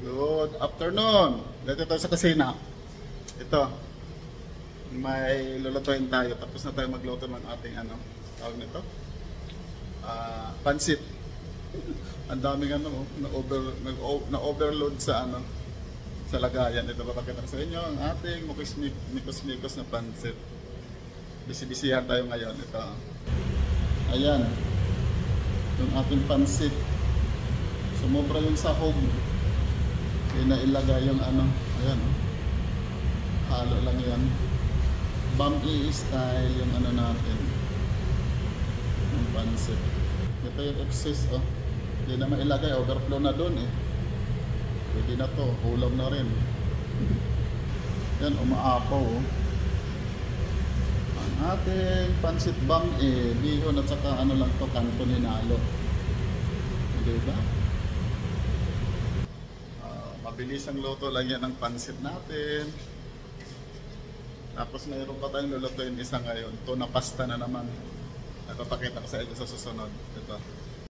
Good afternoon. Dito tayo sa kusina. Ito. May lulutuin tayo. Tapos na tayo magluto ng ating tawag nito. Pansit. Ang daming na-overload sa sa lagayan. Ito papakita ko sa inyo ang ating mikos-mikos na pansit. Bisi-bisihan tayo ngayon. Ito. Ayan. Yung ating pansit. Sumobra yung sahog. Kaya nailagay yung ayan. Halo lang yan. Bami style yung natin. Yung pansit. Ito yung excess Hindi na mailagay. Overflow na dun Pwede na to. Ulam na rin. Yan, umaapaw Ang ating pansit bami. Bihon at saka lang to, kanto ninalo. Diba? Mabilis ang luto lang yan ng pansit natin. Tapos mayroon pa tayong lulutuin isa ngayon. Tuna pasta na naman. Napapakita ko sa inyo sa susunod. Ito.